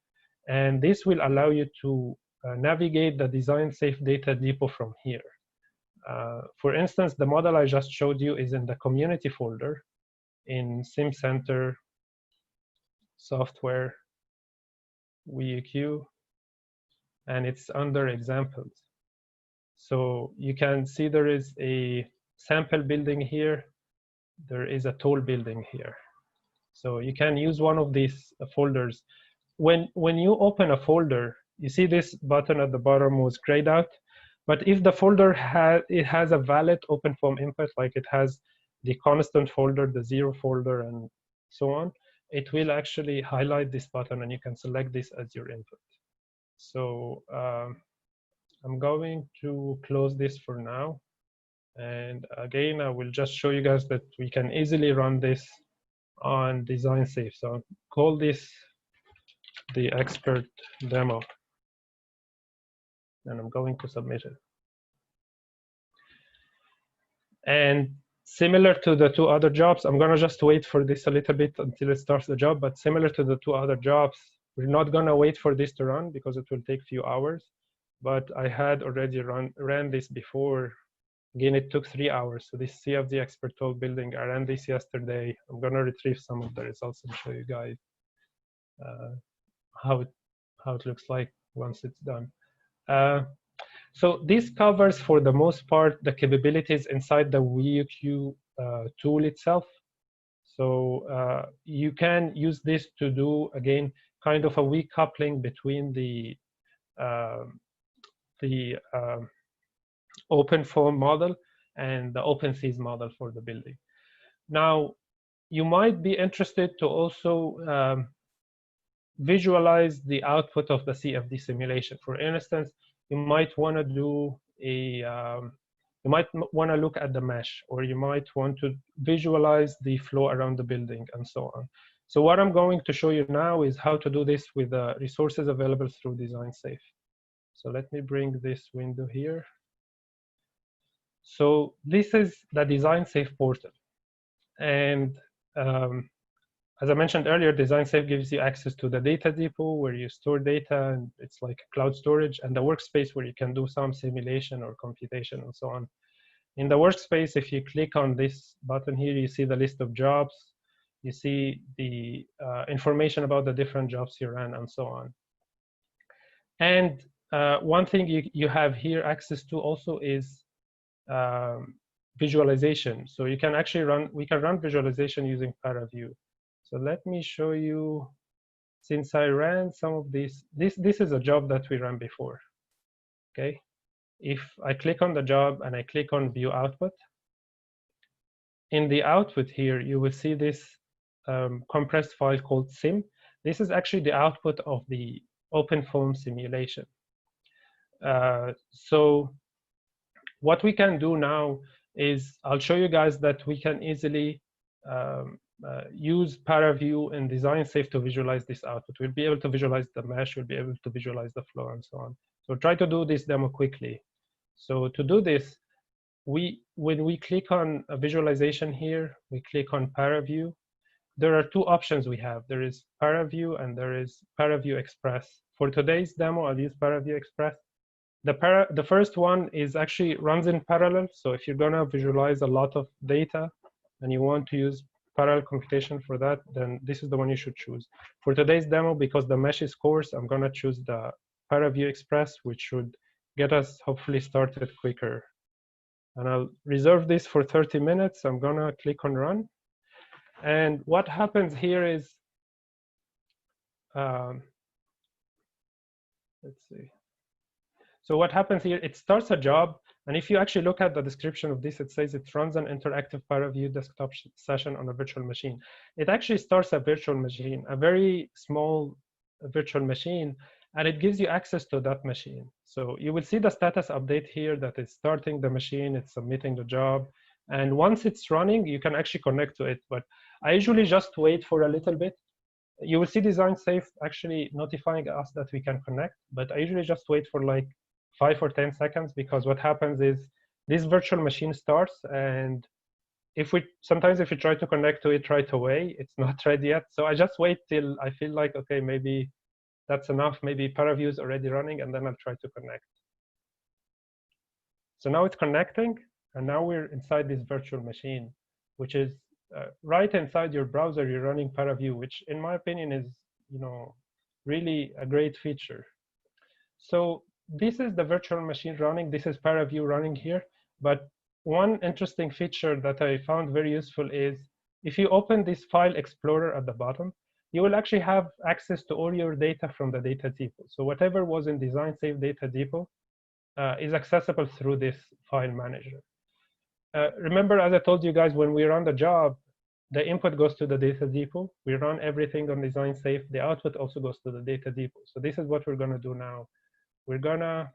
And this will allow you to navigate the DesignSafe data depot from here. For instance, the model I just showed you is in the community folder in SimCenter, software, WEQ, and it's under examples. So you can see there is a sample building here. There is a tool building here. So you can use one of these folders. When you open a folder, you see this button at the bottom was grayed out. But if the folder has a valid OpenFOAM input, like it has the constant folder, the 0 folder, and so on, it will actually highlight this button, and you can select this as your input. So I'm going to close this for now. And again, I will just show you guys that we can easily run this on DesignSafe. So I'll call this the expert demo. And I'm going to submit it. And similar to the 2 other jobs, I'm going to just wait for this a little bit until it starts the job. But similar to the 2 other jobs, we're not going to wait for this to run because it will take a few hours. But I had already ran this before. Again, it took 3 hours. So this CFD Expert tool building, I ran this yesterday. I'm going to retrieve some of the results and show you guys how it looks like once it's done. So this covers, for the most part, the capabilities inside the WEQ tool itself. So you can use this to do, again, kind of a weak coupling between the OpenFOAM model and the OpenSeas model for the building. Now, you might be interested to also visualize the output of the CFD simulation. For instance, you might want to do you might want to look at the mesh, or you might want to visualize the flow around the building, and so on. So what I'm going to show you now is how to do this with the resources available through DesignSafe. So let me bring this window here. So this is the DesignSafe portal. And as I mentioned earlier, DesignSafe gives you access to the data depot where you store data, and it's like cloud storage, and the workspace where you can do some simulation or computation and so on. In the workspace, if you click on this button here, you see the list of jobs. You see the information about the different jobs you ran, and so on. And one thing you have here access to also is visualization. So you can actually we can run visualization using ParaView. So let me show you, since I ran some of these, this is a job that we ran before, okay? If I click on the job and I click on view output, in the output here, you will see this compressed file called sim. This is actually the output of the OpenFOAM simulation. So what we can do now is, I'll show you guys that we can easily use ParaView and DesignSafe to visualize this output. We'll be able to visualize the mesh, we'll be able to visualize the flow, and so on. So try to do this demo quickly. So to do this, when we click on a visualization here, we click on ParaView. There are 2 options we have. There is ParaView and there is ParaView Express. For today's demo, I'll use ParaView Express. The first one is actually runs in parallel. So if you're gonna visualize a lot of data and you want to use parallel computation for that, then this is the one you should choose. For today's demo, because the mesh is coarse, I'm gonna choose the ParaView Express, which should get us hopefully started quicker. And I'll reserve this for 30 minutes. I'm gonna click on run. And what happens here is, let's see. So what happens here, it starts a job. And if you actually look at the description of this, it says it runs an interactive ParaView desktop session on a virtual machine. It actually starts a virtual machine, a very small virtual machine, and it gives you access to that machine. So you will see the status update here that it's starting the machine, it's submitting the job. And once it's running, you can actually connect to it. But I usually just wait for a little bit. You will see DesignSafe actually notifying us that we can connect, but I usually just wait for like 5 or 10 seconds, because what happens is this virtual machine starts, and sometimes if you try to connect to it right away, it's not ready yet. So I just wait till I feel like, okay, maybe that's enough. Maybe ParaView is already running, and then I'll try to connect. So now it's connecting, and now we're inside this virtual machine, which is right inside your browser. You're running ParaView, which in my opinion is, really a great feature. So this is the virtual machine running. This is ParaView running here. But one interesting feature that I found very useful is if you open this file explorer at the bottom, you will actually have access to all your data from the data depot. So whatever was in DesignSafe data depot is accessible through this file manager. Remember, as I told you guys, when we run the job, the input goes to the data depot. We run everything on DesignSafe. The output also goes to the data depot. So this is what we're going to do now. We're gonna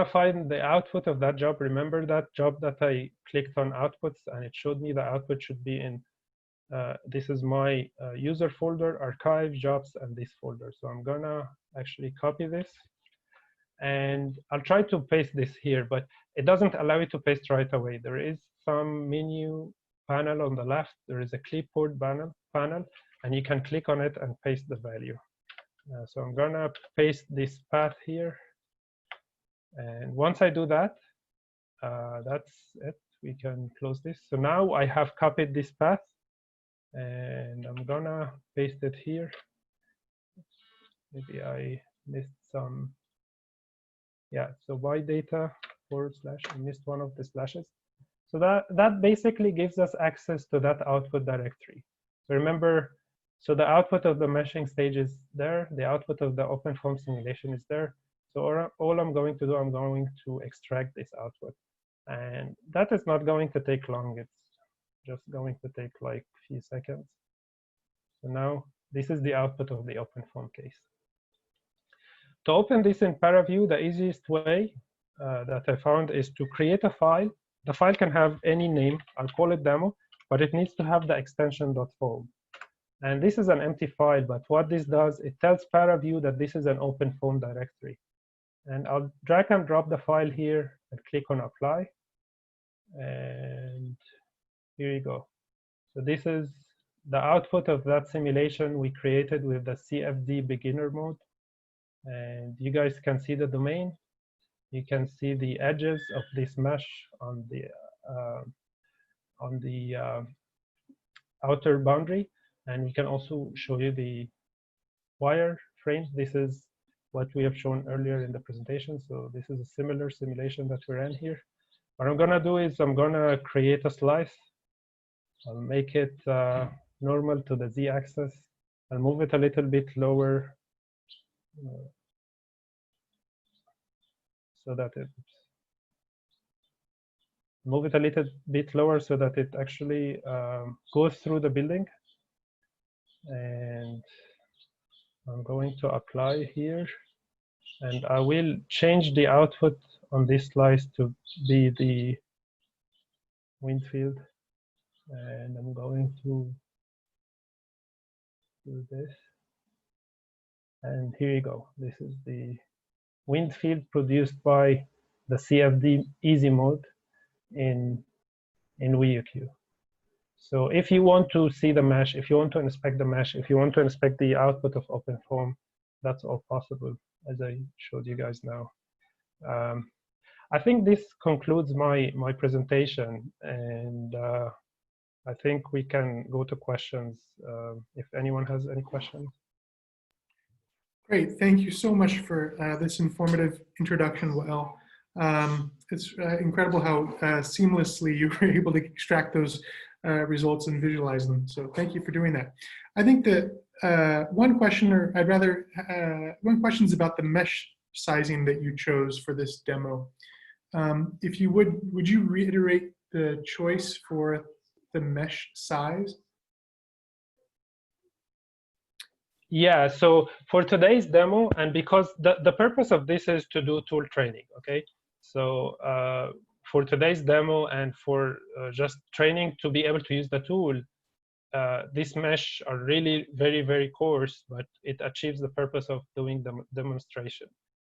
find the output of that job. Remember that job that I clicked on outputs and it showed me the output should be in, this is my user folder, archive, jobs, and this folder. So I'm gonna actually copy this and I'll try to paste this here, but it doesn't allow you to paste right away. There is some menu panel on the left. There is a clipboard panel, and you can click on it and paste the value. So I'm gonna paste this path here. And once I do that, that's it. We can close this. So now I have copied this path and I'm gonna paste it here. Maybe I missed some. Yeah, so by data / I missed one of the slashes. So that basically gives us access to that output directory. So remember, so the output of the meshing stage is there. The output of the OpenFOAM simulation is there. So all I'm going to do, I'm going to extract this output. And that is not going to take long. It's just going to take like a few seconds. So now this is the output of the OpenFOAM case. To open this in ParaView, the easiest way that I found is to create a file. The file can have any name. I'll call it demo, but it needs to have the extension .foam. And this is an empty file, but what this does, it tells ParaView that this is an OpenFOAM directory. And I'll drag and drop the file here and click on apply. And here you go. So this is the output of that simulation we created with the CFD Beginner mode. And you guys can see the domain. You can see the edges of this mesh on the outer boundary. And we can also show you the wire frames. This is what we have shown earlier in the presentation. So this is a similar simulation that we ran here. What I'm gonna do is I'm gonna create a slice. I'll make it normal to the z-axis. I'll move it a little bit lower so that it move it a little bit lower so that it actually goes through the building. And I'm going to apply here, and I will change the output on this slice to be the wind field. And I'm going to do this. And here you go. This is the wind field produced by the CFD easy mode in WiiQ. So if you want to see the mesh, if you want to inspect the mesh, if you want to inspect the output of OpenFOAM, that's all possible, as I showed you guys now. I think this concludes my presentation, and I think we can go to questions if anyone has any questions. Great, thank you so much for this informative introduction, Wael. It's incredible how seamlessly you were able to extract those results and visualize them. So thank you for doing that. I think that one question, or I'd rather, one question is about the mesh sizing that you chose for this demo. If you would you reiterate the choice for the mesh size? Yeah, so for today's demo, and because the purpose of this is to do tool training, okay? So for today's demo and for just training to be able to use the tool, these mesh are really very, very coarse, but it achieves the purpose of doing the demonstration.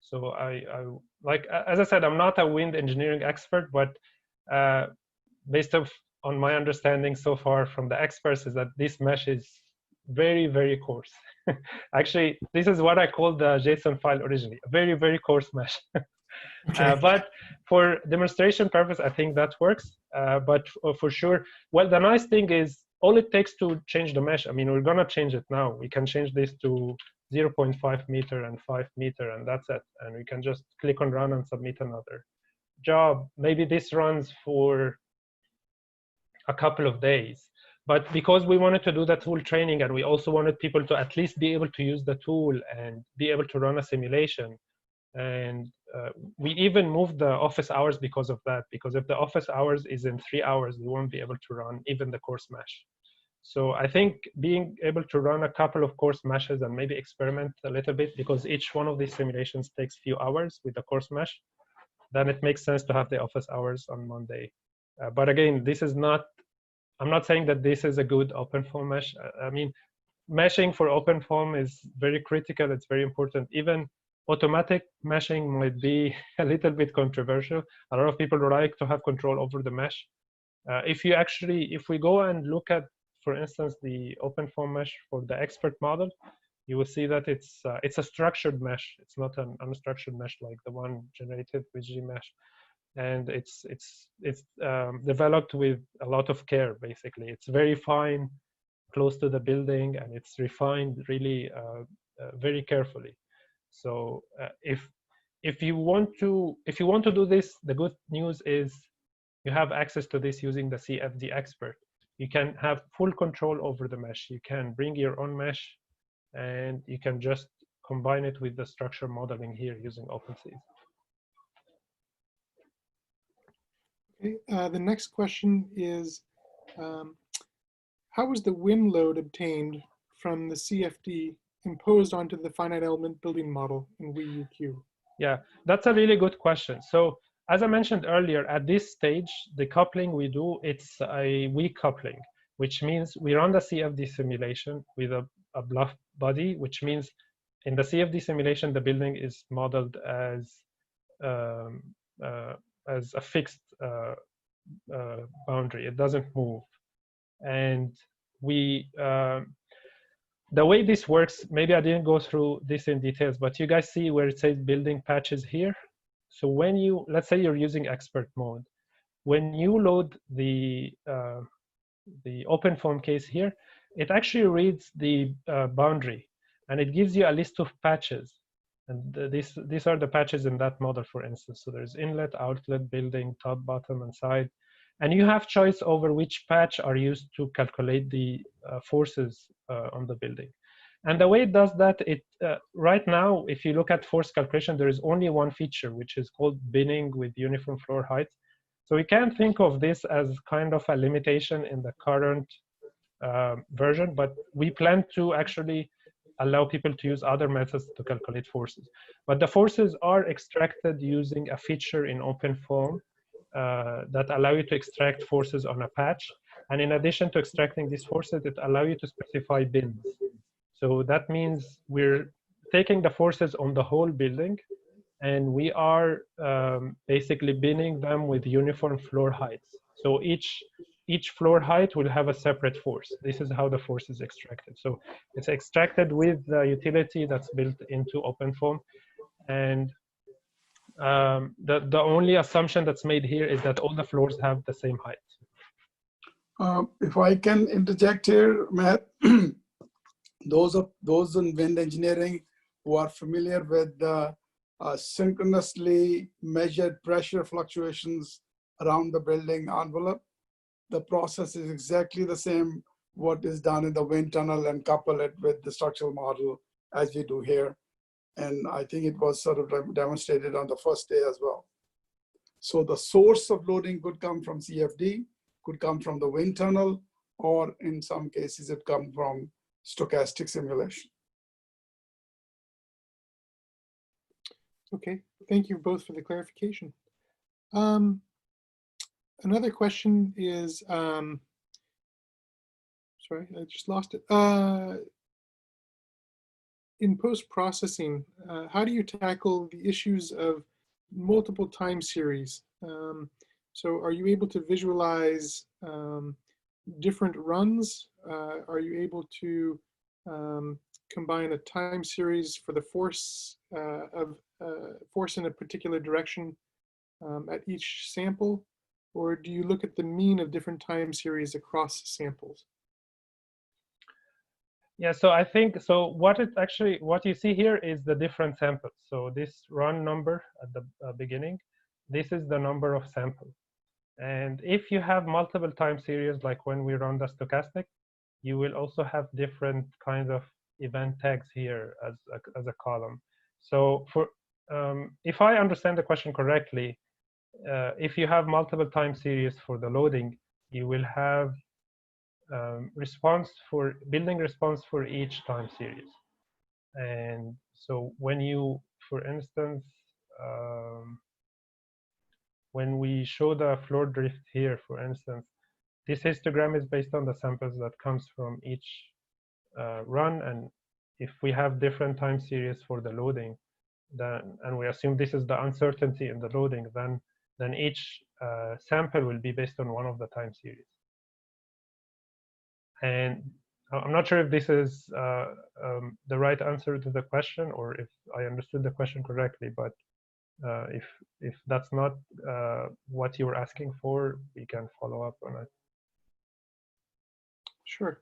So like, as I said, I'm not a wind engineering expert, but based on my understanding so far from the experts is that this mesh is very, very coarse. Actually, this is what I called the JSON file originally, a very, very coarse mesh. Okay. But for demonstration purpose, I think that works. But for sure, well, the nice thing is all it takes to change the mesh. I mean, we're gonna change it now. We can change this to 0.5 meter and 5 meter, and that's it. And we can just click on run and submit another job. Maybe this runs for a couple of days. But because we wanted to do the tool training and we also wanted people to at least be able to use the tool and be able to run a simulation, and we even moved the office hours because of that, because if the office hours is in 3 hours, we won't be able to run even the course mesh. So I think being able to run a couple of course meshes and maybe experiment a little bit, because each one of these simulations takes few hours with the course mesh, then it makes sense to have the office hours on Monday. But again, this is not, I'm not saying that this is a good OpenFOAM mesh. I mean, meshing for OpenFOAM is very critical. It's very important. Even automatic meshing might be a little bit controversial. A lot of people like to have control over the mesh. If we go and look at, for instance, the OpenFOAM mesh for the expert model, you will see that it's a structured mesh. It's not an unstructured mesh like the one generated with Gmesh. And it's developed with a lot of care, basically. It's very fine, close to the building, and it's refined really very carefully. So if you want to do this, the good news is you have access to this using the CFD Expert. You can have full control over the mesh. You can bring your own mesh, and you can just combine it with the structure modeling here using OpenSeas. Okay. The next question is, how was the wind load obtained from the CFD imposed onto the finite element building model in WeUQ? Yeah, that's a really good question. So as I mentioned earlier, at this stage, the coupling we do, it's a weak coupling, which means we run the CFD simulation with a bluff body, which means in the CFD simulation, the building is modeled as a fixed boundary. It doesn't move. And the way this works, maybe I didn't go through this in details, but you guys see where it says building patches here. So when you, let's say you're using expert mode, when you load the OpenFOAM case here, it actually reads the boundary, and it gives you a list of patches. And these are the patches in that model, for instance. So there's inlet, outlet, building, top, bottom, and side. And you have choice over which patch are used to calculate the forces on the building. And the way it does that, right now, if you look at force calculation, there is only one feature, which is called binning with uniform floor height. So we can think of this as kind of a limitation in the current version, but we plan to actually allow people to use other methods to calculate forces. But the forces are extracted using a feature in OpenFOAM that allow you to extract forces on a patch. And in addition to extracting these forces, it allows you to specify bins. So that means we're taking the forces on the whole building, and we are basically binning them with uniform floor heights. So each floor height will have a separate force. This is how the force is extracted. So it's extracted with the utility that's built into OpenFOAM. And the only assumption that's made here is that all the floors have the same height. If I can interject here, Matt, those in wind engineering who are familiar with the synchronously measured pressure fluctuations around the building envelope, the process is exactly the same what is done in the wind tunnel, and couple it with the structural model as we do here. And I think it was sort of demonstrated on the first day as well. So the source of loading could come from CFD, could come from the wind tunnel, or in some cases it comes from stochastic simulation. Okay, thank you both for the clarification. Another question is, sorry, I just lost it. In post-processing, how do you tackle the issues of multiple time series? So are you able to visualize different runs? Are you able to combine a time series for the force of force in a particular direction at each sample, or do you look at the mean of different time series across samples? Yeah, so I think, so what you see here is the different samples. So this run number at the beginning, this is the number of samples. And if you have multiple time series, like when we run the stochastic, you will also have different kinds of event tags here as a column. So for if I understand the question correctly, if you have multiple time series for the loading, you will have building response for each time series. And so when you, for instance, when we show the floor drift here, for instance, this histogram is based on the samples that comes from each run. And if we have different time series for the loading, then, and we assume this is the uncertainty in the loading, then each sample will be based on one of the time series. And I'm not sure if this is the right answer to the question, or if I understood the question correctly, but if that's not what you were asking for, we can follow up on it. Sure.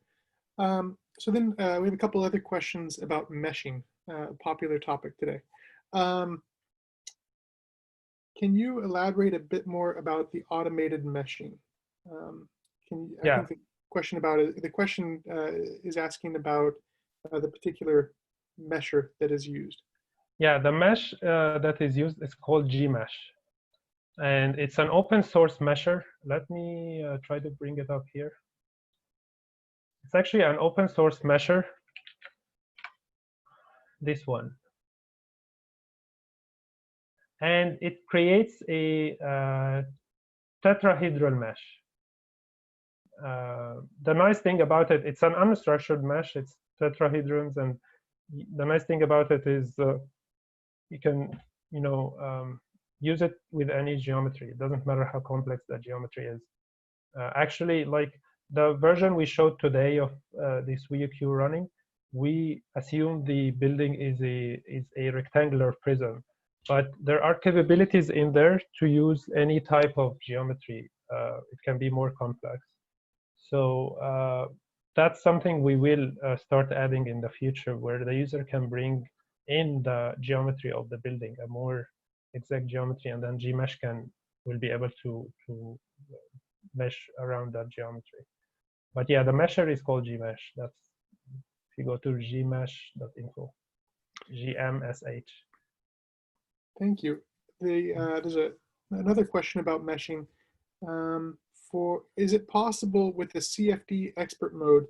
So then we have a couple other questions about meshing, a popular topic today. Can you elaborate a bit more about the automated meshing? I think the question about it, the question is asking about the particular mesher that is used. Yeah, the mesh that is used is called Gmesh, and it's an open source mesher. Let me try to bring it up here. It's actually an open source mesher, this one. And it creates a tetrahedral mesh. The nice thing about it, it's an unstructured mesh, it's tetrahedrons, and the nice thing about it is you can, use it with any geometry. It doesn't matter how complex that geometry is. Actually, like the version we showed today of this VUQ running, we assume the building is a rectangular prism, but there are capabilities in there to use any type of geometry. It can be more complex. So that's something we will start adding in the future, where the user can bring in the geometry of the building, a more exact geometry, and then Gmesh will be able to mesh around that geometry. But yeah, the mesher is called Gmesh. That's, if you go to gmesh.info, GMSH. Thank you. There's another question about meshing. Is it possible with the CFD expert mode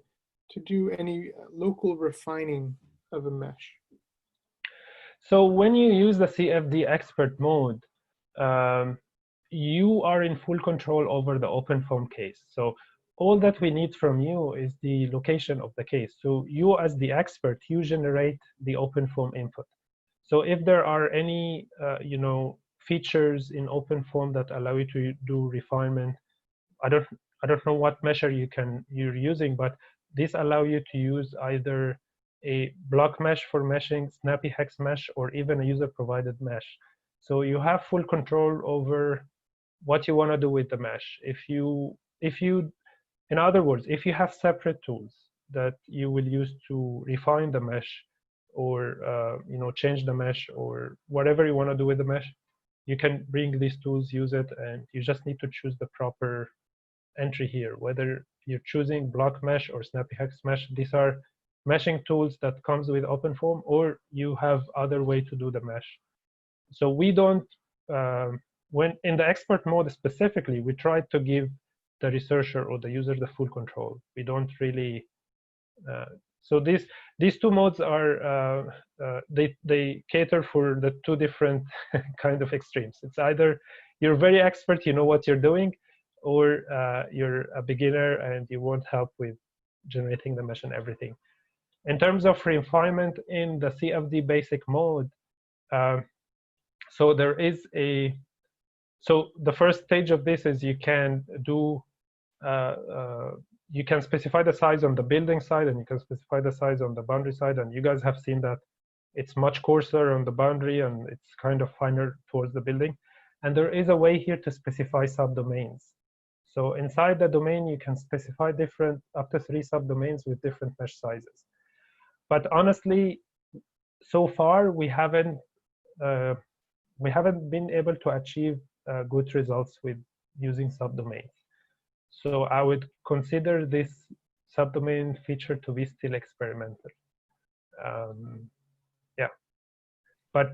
to do any local refining of a mesh? So when you use the CFD expert mode, you are in full control over the OpenFOAM case. So all that we need from you is the location of the case. So you, as the expert, you generate the OpenFOAM input. So if there are any features in OpenFOAM that allow you to do refinement, I don't know what measure you're using, but this allow you to use either a block mesh for meshing, snappy hex mesh, or even a user provided mesh. So you have full control over what you want to do with the mesh. In other words, if you have separate tools that you will use to refine the mesh, or change the mesh, or whatever you want to do with the mesh, you can bring these tools, use it, and you just need to choose the proper entry here, whether you're choosing block mesh or snappy hex mesh. These are meshing tools that comes with OpenFOAM, or you have other way to do the mesh. So we don't, when in the expert mode specifically, we try to give the researcher or the user the full control. We don't really, so these two modes are, they cater for the two different kind of extremes. It's either you're very expert, you know what you're doing, or you're a beginner and you want help with generating the mesh and everything. In terms of refinement in the CFD basic mode, so there is so the first stage of this is you can do, you can specify the size on the building side, and you can specify the size on the boundary side, and you guys have seen that It's much coarser on the boundary, and it's kind of finer towards the building. And there is a way here to specify subdomains. So inside the domain, you can specify up to 3 subdomains with different mesh sizes. But honestly, so far we haven't been able to achieve good results with using subdomains. So I would consider this subdomain feature to be still experimental. Yeah, but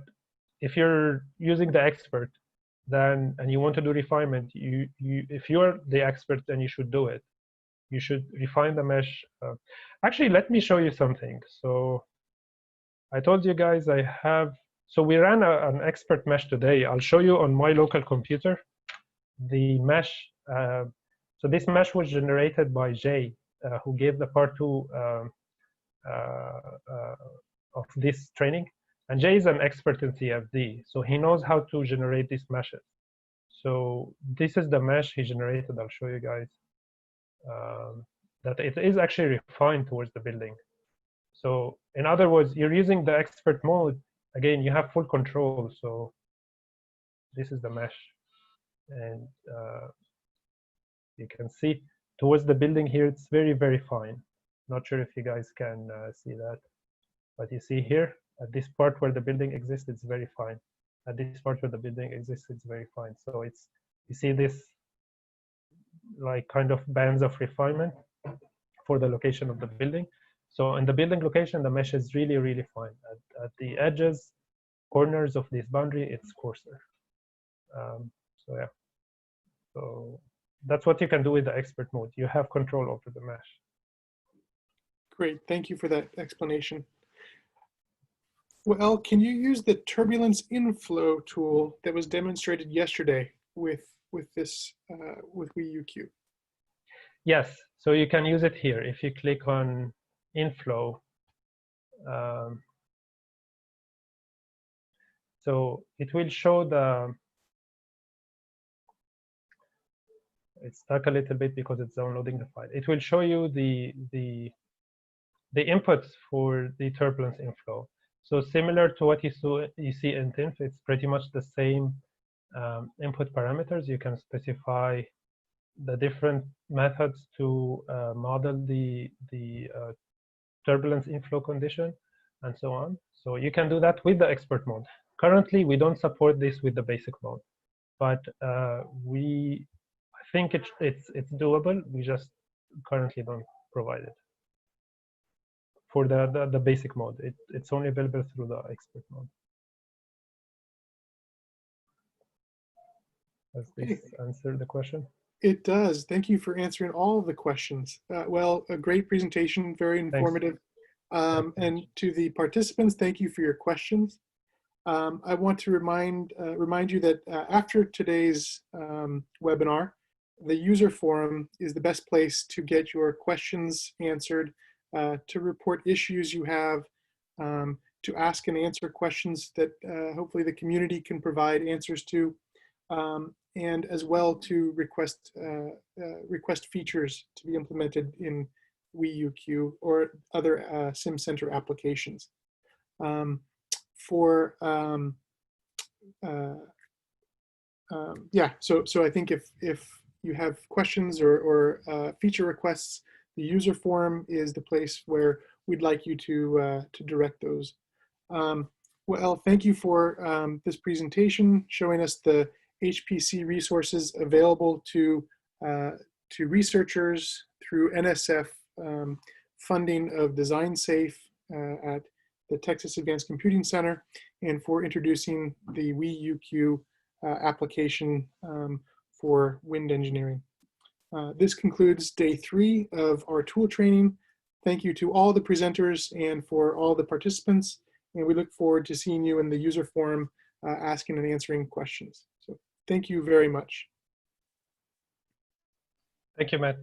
if you're using the expert, then and you want to do refinement, if you're the expert, then you should do it. You should refine the mesh. Actually, let me show you something. So I told you guys so we ran an expert mesh today. I'll show you on my local computer the mesh. So this mesh was generated by Jay, who gave the part 2 of this training. And Jay is an expert in CFD, so he knows how to generate these meshes. So this is the mesh he generated. I'll show you guys that it is actually refined towards the building. So in other words, you're using the expert mode. Again, you have full control. So this is the mesh. And you can see towards the building here, it's very, very fine. Not sure if you guys can see that. But you see here, at this part where the building exists, it's very fine. At this part where the building exists, it's very fine. So you see this like kind of bands of refinement for the location of the building. So in the building location, the mesh is really, really fine. At the edges, corners of this boundary, it's coarser. So yeah, so that's what you can do with the expert mode. You have control over the mesh. Great, thank you for that explanation. Well, can you use the Turbulence Inflow tool that was demonstrated yesterday with WeUQ? Yes, so you can use it here. If you click on Inflow, so it will show it's stuck a little bit because it's downloading the file. It will show you the inputs for the turbulence inflow. So similar to what you see in TINF, it's pretty much the same input parameters. You can specify the different methods to model the turbulence inflow condition and so on. So you can do that with the expert mode. Currently, we don't support this with the basic mode, but I think it's doable. We just currently don't provide it for the basic mode. It's only available through the expert mode. Does this answer the question? It does. Thank you for answering all of the questions. Well, a great presentation, very informative. And to the participants, thank you for your questions. I want to remind you that after today's webinar, the user forum is the best place to get your questions answered, to report issues you have, to ask and answer questions that hopefully the community can provide answers to, and as well to request features to be implemented in WeUQ or other SimCenter applications. Yeah, so I think if you have questions or feature requests, the user forum is the place where we'd like you to direct those. Well, thank you for this presentation, showing us the HPC resources available to researchers through NSF funding of DesignSafe at the Texas Advanced Computing Center, and for introducing the WeUQ application for wind engineering. This concludes day 3 of our tool training. Thank you to all the presenters and for all the participants, and we look forward to seeing you in the user forum asking and answering questions. So thank you very much. Thank you, Matt.